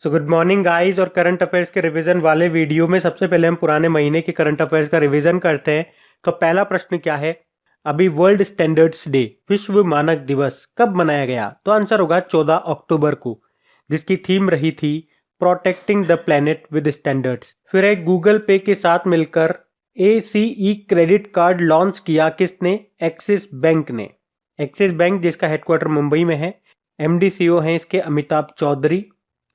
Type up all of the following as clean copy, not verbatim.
So good morning guys. और current affairs के revision वाले वीडियो में सबसे पहले हम पुराने महीने के करंट अफेयर्स का रिवीजन करते हैं। तो पहला प्रश्न क्या है, अभी वर्ल्ड स्टैंडर्ड्स डे विश्व मानक दिवस कब मनाया गया? तो आंसर होगा 14 अक्टूबर को, जिसकी थीम रही थी protecting the planet with standards. फिर एक गूगल पे के साथ मिलकर ACE क्रेडिट कार्ड लॉन्च किया किसने? एक्सिस बैंक ने। एक्सिस बैंक जिसका हेडक्वार्टर मुंबई में है, MD CEO हैं इसके अमिताभ चौधरी,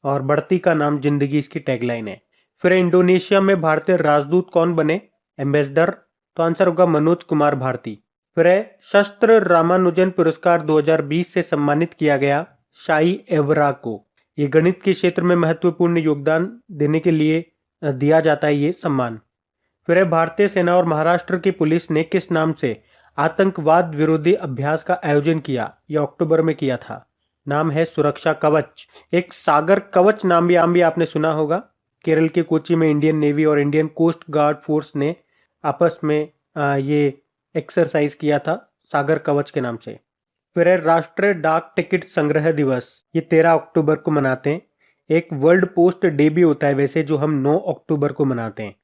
और बढ़ती का नाम जिंदगी इसकी टैगलाइन है। फिर इंडोनेशिया में भारतीय राजदूत कौन बने? एम्बेसडर। तो आंसर होगा मनोज कुमार भारती। फिर है शस्त्र रामानुजन पुरस्कार 2020 से सम्मानित किया गया शाई एवरा को। ये गणित के क्षेत्र में महत्वपूर्ण योगदान देने के लिए दिया जाता है ये सम्मान। फिर है भारतीय सेना और महाराष्ट्र की पुलिस ने किस नाम से आतंकवाद विरोधी अभ्यास का आयोजन किया? यह अक्टूबर में किया था। नाम है सुरक्षा कवच। एक सागर कवच नाम भी आपने सुना होगा। केरल के कोच्चि में इंडियन नेवी और इंडियन कोस्ट गार्ड फोर्स ने आपस में ये एक्सरसाइज किया था सागर कवच के नाम से। फिर है राष्ट्रीय डाक टिकट संग्रह दिवस, ये 13 अक्टूबर को मनाते हैं। एक वर्ल्ड पोस्ट डे भी होता है वैसे, जो हम 9 अक्टूबर को मनाते हैं।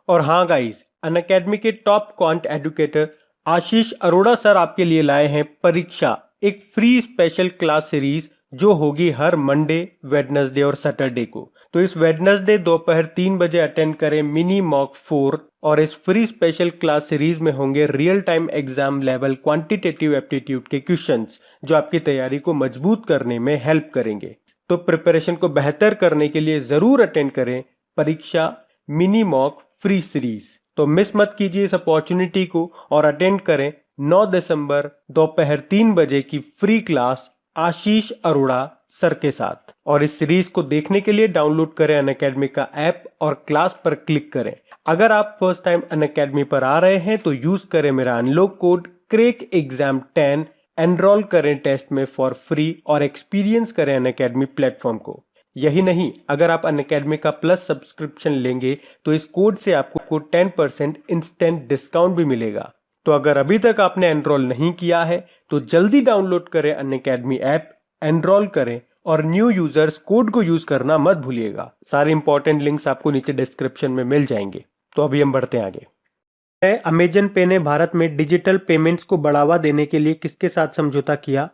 और हाँ गाइस, अनअकैडमी के टॉप क्वांट एडुकेटर आशीष अरोड़ा सर आपके लिए लाए हैं परीक्षा, एक फ्री स्पेशल क्लास सीरीज जो होगी हर मंडे, वेडनेसडे और सैटरडे को। तो इस वेडनेसडे दोपहर 3 बजे अटेंड करें मिनी मॉक 4, और इस फ्री स्पेशल क्लास सीरीज में होंगे real time exam level quantitative aptitude के क्वेश्चंस, जो आपकी तैयारी को मजबूत करने में हेल्प करेंगे। तो प्रिपरेशन को बेहतर करने के लिए जरूर अटेंड करें परीक्षा मिनी मॉक फ्री सीरीज। तो मिस मत कीजिए इस अपॉर्चुनिटी को और अटेंड करें 9 दिसंबर दोपहर 3 बजे की फ्री क्लास आशीष अरोड़ा सर के साथ। और इस सीरीज को देखने के लिए डाउनलोड करें अनअकैडमी का ऐप और क्लास पर क्लिक करें। अगर आप फर्स्ट टाइम अनअकैडमी पर आ रहे हैं तो यूज करें मेरा unlock code crack exam 10, enrol करें टेस्ट में फॉर फ्री और एक्सपीरियंस करें अनअकैडमी प्लेटफॉर्म को। यही नहीं, अगर आप अनअकैडमी का प्लस सब्सक्रिप्शन लेंगे तो इस कोड से आपको 10% इंस्टेंट डिस्काउंट भी मिलेगा। तो अगर अभी तक आपने एनरोल नहीं किया है तो जल्दी डाउनलोड करें अनअकैडमी ऐप, एनरोल करें और न्यू यूजर्स कोड को यूज करना मत भूलिएगा। सारे इंपॉर्टेंट लिंक्स आपको नीचे डिस्क्रिप्शन में मिल जाएंगे। तो अभी हम बढ़ते हैं आगे। अमेजन पे ने भारत में डिजिटल पेमेंट्स को बढ़ावा देने के लिए किसके साथ समझौता किया?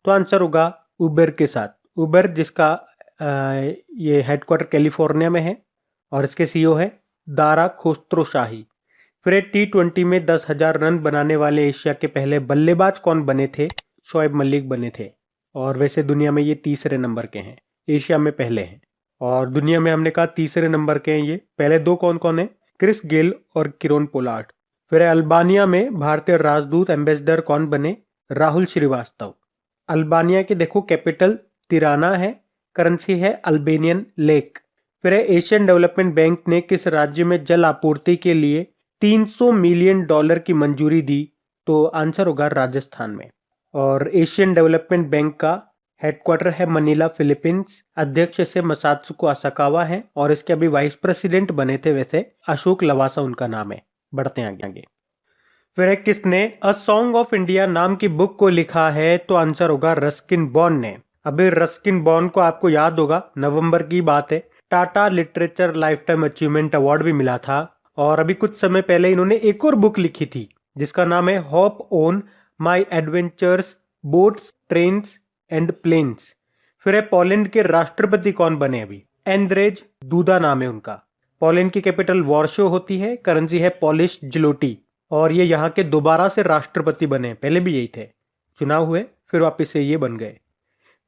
तो आंसर होगा उबर के साथ। उबर जिसका ये हेडक्वार्टर कैलिफोर्निया में है और इसके CEO है दारा खोस्त्रोशाही। फिर T20 में 10,000 रन बनाने वाले एशिया के पहले बल्लेबाज कौन बने थे? शोएब मलिक बने थे। और वैसे दुनिया में ये तीसरे नंबर के हैं, एशिया में पहले हैं और दुनिया में हमने कहा तीसरे नंबर के हैं। ये पहले दो कौन कौन है? क्रिस गेल और किरोन पोलार्ड। फिर अल्बानिया में भारतीय राजदूत एम्बेसडर कौन बने? राहुल श्रीवास्तव। अल्बानिया के देखो कैपिटल तिराना है, करेंसी है अल्बेनियन लेक। फिर एशियन डेवलपमेंट बैंक ने किस राज्य में जल आपूर्ति के लिए $300 मिलियन की मंजूरी दी? तो आंसर होगा राजस्थान में। और एशियन डेवलपमेंट बैंक का हेडक्वार्टर है मनीला, फिलीपींस। अध्यक्ष से मसात्सुको असाकावा है और इसके अभी वाइस प्रेसिडेंट बने थे वैसे अशोक लवासा उनका नाम है। बढ़ते हैं आगे। फिर किसने अ सॉन्ग ऑफ इंडिया नाम की बुक को लिखा है? तो आंसर होगा रस्किन बॉन्ड ने। अभी रस्किन बॉन्ड को आपको याद होगा, नवंबर की बात है, Tata literature life time achievement award भी मिला था। और अभी कुछ समय पहले इन्होंने एक और बुक लिखी थी जिसका नाम है hop on my adventures boats trains and planes. फिर पोलैंड के राष्ट्रपति कौन बने अभी? एंड्रेज दूदा नाम है उनका। पोलैंड की कैपिटल वॉर्शो होती है, करेंसी है पॉलिश जिलोटी, और ये यहाँ के दोबारा से राष्ट्रपति बने। पहले भी यही थे, चुनाव हुए फिर वापिस से ये बन गए।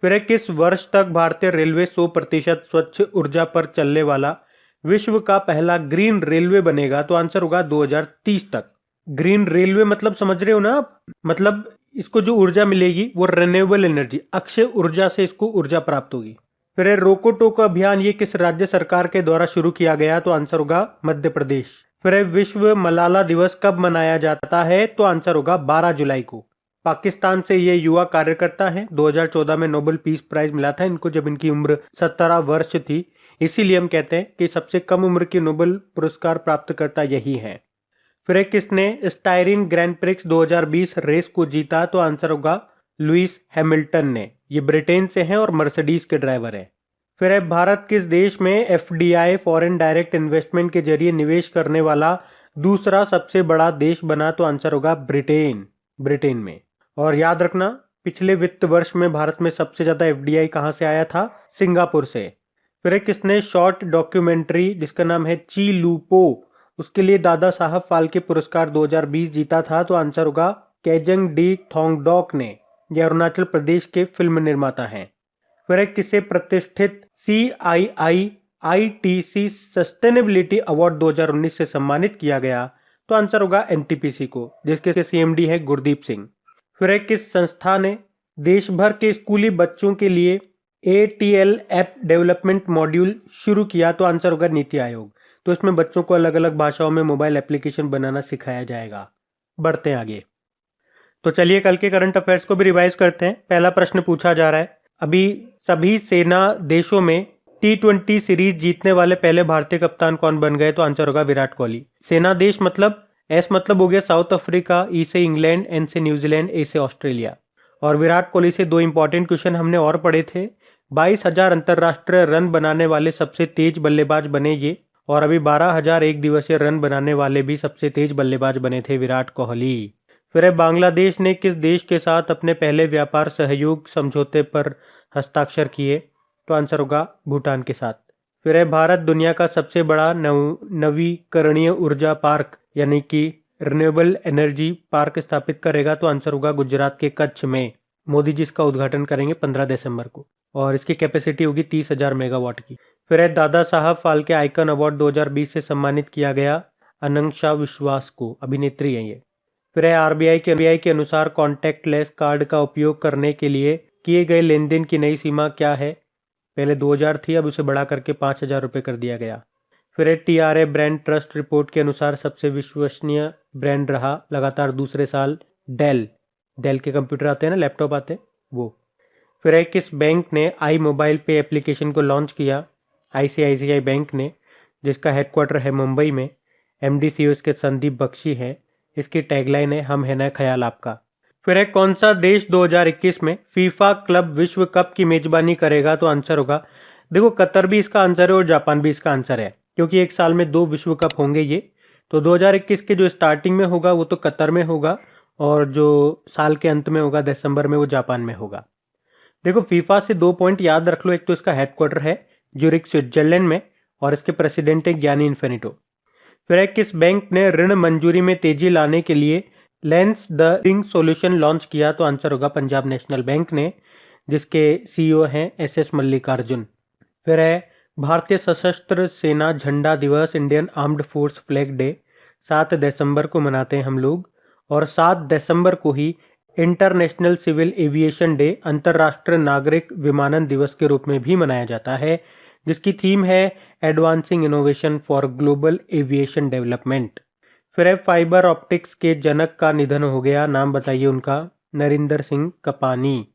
फिर किस वर्ष तक भारतीय रेलवे 100% स्वच्छ ऊर्जा पर चलने वाला विश्व का पहला ग्रीन रेलवे बनेगा? तो आंसर होगा 2030 तक। ग्रीन रेलवे मतलब समझ रहे हो ना आप? मतलब इसको जो ऊर्जा मिलेगी वो रिन्यूएबल एनर्जी, अक्षय ऊर्जा से इसको ऊर्जा प्राप्त होगी। फिर रोको टोको अभियान ये किस राज्य सरकार के द्वारा शुरू किया गया? तो आंसर होगा मध्य प्रदेश। फिर विश्व मलाला दिवस कब मनाया जाता है? तो आंसर होगा 12 जुलाई को। पाकिस्तान से ये युवा कार्यकर्ता हैं, 2014 में नोबेल पीस प्राइज मिला था इनको जब इनकी उम्र 17 वर्ष थी। इसीलिए हम कहते हैं कि सबसे कम उम्र की नोबेल पुरस्कार प्राप्तकर्ता यही है। फिर किसने स्टायरिन ग्रैंड प्रिक्स 2020 रेस को जीता? तो आंसर होगा लुइस हैमिल्टन ने। ये ब्रिटेन से हैं और मर्सिडीज के ड्राइवर हैं। फिर है भारत किस देश में एफडीआई फॉरेन डायरेक्ट इन्वेस्टमेंट के जरिए निवेश करने वाला दूसरा सबसे बड़ा देश बना? तो आंसर होगा ब्रिटेन। ब्रिटेन में। और याद रखना, पिछले वित्त वर्ष में भारत में सबसे ज्यादा एफडीआई कहां से आया था? सिंगापुर से। फिर है किसने शॉर्ट डॉक्यूमेंट्री जिसका नाम है ची लूपो, उसके लिए दादा साहब फाल्के पुरस्कार 2020 जीता था? तो आंसर होगा केजंग डी थोंगडॉक ने। ये अरुणाचल प्रदेश के फिल्म निर्माता हैं। फिर है किसे प्रतिष्ठित CII-ITC सस्टेनेबिलिटी अवार्ड 2019 से सम्मानित किया गया? तो आंसर होगा एनटीपीसी को, जिसके CMD है गुरदीप सिंह। फिर है किस संस्था ने देश भर के स्कूली बच्चों के लिए ATL ऐप डेवलपमेंट मॉड्यूल शुरू किया? तो आंसर होगा नीति आयोग। तो इसमें बच्चों को अलग अलग भाषाओं में मोबाइल एप्लीकेशन बनाना सिखाया जाएगा। बढ़ते हैं आगे। तो चलिए कल के करंट अफेयर्स को भी रिवाइज करते हैं। पहला प्रश्न पूछा जा रहा है, अभी सभी सेना देशों में T20 सीरीज जीतने वाले पहले भारतीय कप्तान कौन बन गए? तो आंसर होगा विराट कोहली। सेना देश मतलब एस मतलब हो गया साउथ अफ्रीका, ई से इंग्लैंड, एन से न्यूजीलैंड, ए से ऑस्ट्रेलिया। और विराट कोहली से दो इंपॉर्टेंट क्वेश्चन हमने और पढ़े थे। 22,000 अंतरराष्ट्रीय रन बनाने वाले सबसे तेज बल्लेबाज बने ये, और अभी 12,000 एक दिवसीय रन बनाने वाले भी सबसे तेज बल्लेबाज बने थे विराट कोहली। फिर बांग्लादेश ने किस देश के साथ अपने पहले व्यापार सहयोग समझौते पर हस्ताक्षर किए? तो आंसर होगा भूटान के साथ। फिर भारत दुनिया का सबसे बड़ा नवीकरणीय ऊर्जा पार्क यानी कि रिन्यूएबल एनर्जी पार्क स्थापित करेगा? तो आंसर होगा गुजरात के कच्छ में। मोदी जी इसका उद्घाटन करेंगे 15 दिसंबर को, और इसकी कैपेसिटी होगी 30,000 मेगावाट की। फिर दादा साहब फाल्के आइकन अवार्ड 2020 से सम्मानित किया गया अनंक्षा विश्वास को, अभिनेत्री है ये। फिर आरबीआई के अनुसार कॉन्टैक्टलेस कार्ड का उपयोग करने के लिए किए गए लेन देन की नई सीमा क्या है? पहले 2,000 थी, अब उसे बढ़ा करके 5,000 रुपये कर दिया गया। फिर TRA ब्रांड ट्रस्ट रिपोर्ट के अनुसार सबसे विश्वसनीय ब्रांड रहा लगातार दूसरे साल डेल के कंप्यूटर आते हैं ना, लैपटॉप आते हैं वो। फिर किस बैंक ने आई मोबाइल पे एप्लीकेशन को लॉन्च किया? ICICI बैंक ने, जिसका हेडक्वार्टर है मुंबई में। MD CEO इसके संदीप बख्शी है। इसकी टैगलाइन है हम है ना ख्याल आपका। फिर कौन सा देश 2021 में फीफा क्लब विश्व कप की मेजबानी करेगा? तो आंसर होगा, देखो कतर भी इसका आंसर है और जापान भी इसका आंसर है, क्योंकि एक साल में 2 विश्व कप होंगे ये। तो 2021 के जो स्टार्टिंग में होगा वो तो कतर में होगा, और जो साल के अंत में होगा दिसंबर में वो जापान में होगा। देखो फीफा से 2 पॉइंट याद रख लो, एक तो इसका हेडक्वार्टर है ज्यूरिख स्विट्जरलैंड में, और इसके प्रेसिडेंट है ज्ञानी इन्फिनिटो। फिर किस बैंक ने ऋण मंजूरी में तेजी लाने के लिए lens the ring solution launch किया? तो आंसर होगा पंजाब नेशनल बैंक ने, जिसके CEO हैं SS मल्लिकार्जुन। फिर भारतीय सशस्त्र सेना झंडा दिवस Indian armed force flag day 7 दिसंबर को मनाते हैं हम लोग, और 7 दिसंबर को ही इंटरनेशनल सिविल एविएशन डे अंतर्राष्ट्रीय नागरिक विमानन दिवस के रूप में भी मनाया जाता है, जिसकी थीम है advancing innovation for global aviation development. फिर फाइबर ऑप्टिक्स के जनक का निधन हो गया, नाम बताइए उनका? नरिंदर सिंह कपानी।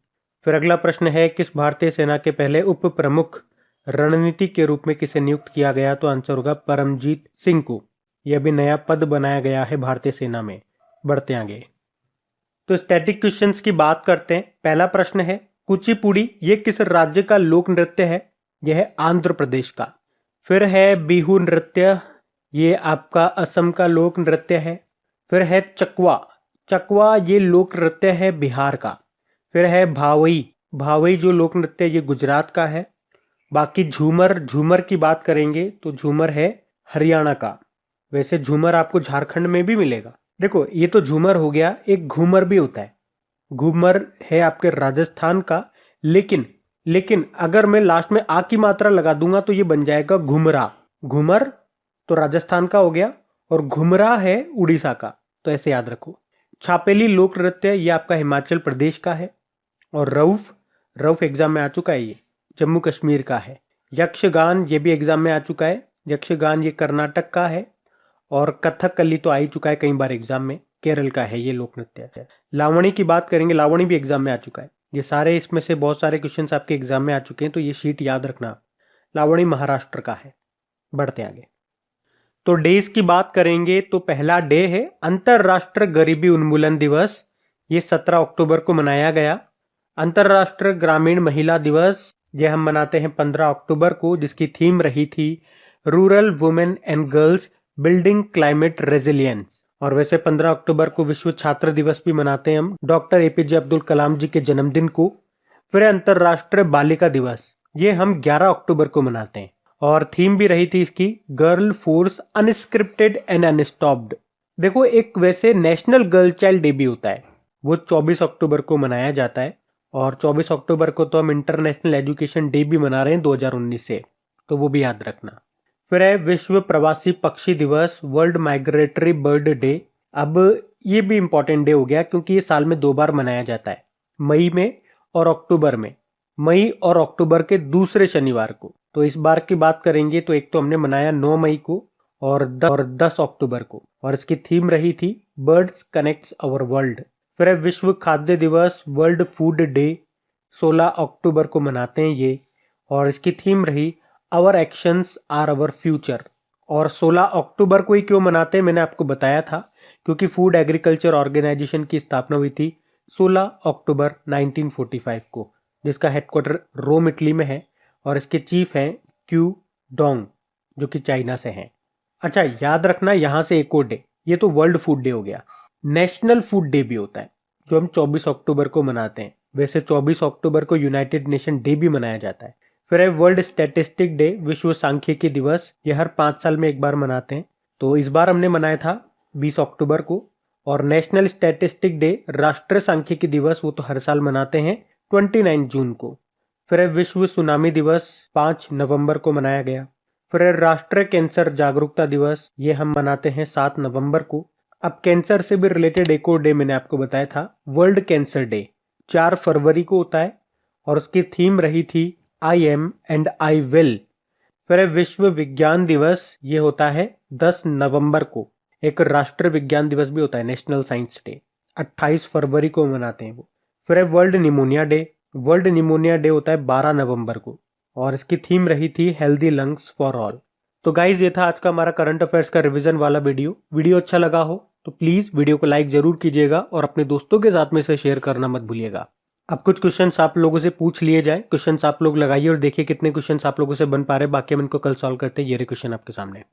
फिर अगला प्रश्न है किस भारतीय सेना के पहले उप प्रमुख रणनीति के रूप में किसे नियुक्त किया गया? तो आंसर होगा परमजीत सिंह को। यह भी नया पद बनाया गया है भारतीय सेना में। बढ़ते आगे। तो स्टैटिक क्वेश्चंस की बात करते हैं। पहला प्रश्न है कुचिपुड़ी ये किस राज्य का लोक नृत्य है? यह है आंध्र प्रदेश का। फिर है बिहू नृत्य, ये आपका असम का लोक नृत्य है। फिर है चकवा ये लोक नृत्य है बिहार का। फिर है भावई जो लोक नृत्य ये गुजरात का है। बाकी झूमर की बात करेंगे तो झूमर है हरियाणा का। वैसे झूमर आपको झारखंड में भी मिलेगा। देखो ये तो झूमर हो गया, एक घूमर भी होता है। घूमर है आपके राजस्थान का, लेकिन अगर मैं लास्ट में आ की मात्रा लगा दूंगा तो ये बन जाएगा घुमरा। घूमर तो राजस्थान का हो गया, और घुमरा है उड़ीसा का, तो ऐसे याद रखो। छापेली लोक नृत्य ये आपका हिमाचल प्रदेश का है, और रऊफ एग्जाम में आ चुका है, ये जम्मू कश्मीर का है। यक्षगान ये भी एग्जाम में आ चुका है, यक्षगान ये कर्नाटक का है। और कथकली तो आ ही चुका है कई बार एग्जाम में, केरल का है ये लोक नृत्य है। लावणी की बात करेंगे, लावणी भी एग्जाम में आ चुका है। ये सारे इसमें से बहुत सारे क्वेश्चंस आपके एग्जाम में आ चुके हैं, तो ये शीट याद रखना। लावणी महाराष्ट्र का है। बढ़ते आगे। तो डेज की बात करेंगे तो पहला डे है अंतरराष्ट्रीय गरीबी उन्मूलन दिवस, ये 17 अक्टूबर को मनाया गया। अंतरराष्ट्रीय ग्रामीण महिला दिवस ये हम मनाते हैं 15 अक्टूबर को, जिसकी थीम रही थी rural women and girls building climate resilience. और वैसे 15 अक्टूबर को विश्व छात्र दिवस भी मनाते हैं हम, डॉक्टर एपीजे अब्दुल कलाम जी के जन्मदिन को। फिर अंतरराष्ट्रीय बालिका दिवस, ये हम 11 अक्टूबर को मनाते हैं, और थीम भी रही थी इसकी गर्ल फोर्स अनस्क्रिप्टेड एंड अनस्टॉप्ड। देखो, एक वैसे नेशनल गर्ल चाइल्ड डे भी होता है, वो 24 अक्टूबर को मनाया जाता है, और 24 अक्टूबर को तो हम इंटरनेशनल एजुकेशन डे भी मना रहे हैं 2019 से, तो वो भी याद रखना। फिर है विश्व प्रवासी पक्षी दिवस, वर्ल्ड माइग्रेटरी बर्ड डे। अब ये भी इंपॉर्टेंट डे हो गया क्योंकि ये साल में 2 बार मनाया जाता है, मई में और अक्टूबर में। मई और अक्टूबर के दूसरे शनिवार को। तो इस बार की बात करेंगे तो एक तो हमने मनाया 9 मई को और 10 अक्टूबर को, और इसकी थीम रही थी बर्ड्स कनेक्ट्स आवर वर्ल्ड। फिर है विश्व खाद्य दिवस, वर्ल्ड फूड डे, 16 अक्टूबर को मनाते हैं ये, और इसकी थीम रही our actions are our future. और 16 अक्टूबर को ही क्यों मनाते हैं मैंने आपको बताया था, क्योंकि फूड एग्रीकल्चर ऑर्गेनाइजेशन की स्थापना हुई थी 16 अक्टूबर 1945 को, जिसका हेडक्वार्टर रोम इटली में है, और इसके चीफ हैं क्यू डोंग, जो कि चाइना से हैं। अच्छा, याद रखना यहाँ से एक और डे, ये तो वर्ल्ड फूड डे हो गया। नेशनल फूड डे भी होता है जो हम 24 अक्टूबर को मनाते हैं। वैसे 24 अक्टूबर को यूनाइटेड नेशन डे भी मनाया जाता है। फिर है वर्ल्ड स्टैटिस्टिक डे, विश्व सांख्यिकी दिवस, यह हर 5 साल में एक बार मनाते हैं। तो इस बार हमने मनाया था 20 अक्टूबर को। और नेशनल स्टैटिस्टिक डे, राष्ट्रीय सांख्यिकी दिवस, वो तो हर साल मनाते हैं 29 जून को। फिर है विश्व सुनामी दिवस, 5 नवंबर को मनाया गया। फिर है राष्ट्रीय कैंसर जागरूकता दिवस, ये हम मनाते हैं 7 नवंबर को। अब कैंसर से भी रिलेटेड एक और डे मैंने आपको बताया था, वर्ल्ड कैंसर डे, 4 फरवरी को होता है, और उसकी थीम रही थी I am and I will. फिर है विश्व विज्ञान दिवस, ये होता है 10 नवंबर को। एक राष्ट्रीय विज्ञान दिवस भी होता है, नेशनल साइंस डे, 28 फरवरी को मनाते हैं वो। फिर है world pneumonia day, world pneumonia day होता है 12 नवंबर को, और इसकी थीम रही थी हेल्दी लंग्स फॉर ऑल। तो गाइज, ये था आज का हमारा करंट अफेयर्स का रिवीजन वाला वीडियो अच्छा लगा हो तो प्लीज वीडियो को लाइक जरूर कीजिएगा, और अपने दोस्तों के साथ में इसे शेयर करना मत भूलिएगा। अब कुछ क्वेश्चंस आप लोगों से पूछ लिए जाए, क्वेश्चंस आप लोग लगाइए और देखिए कितने क्वेश्चंस आप लोगों से बन पा रहे हैं, बाकी हम इनको कल सॉल्व करते हैं। ये रहे क्वेश्चन आपके सामने।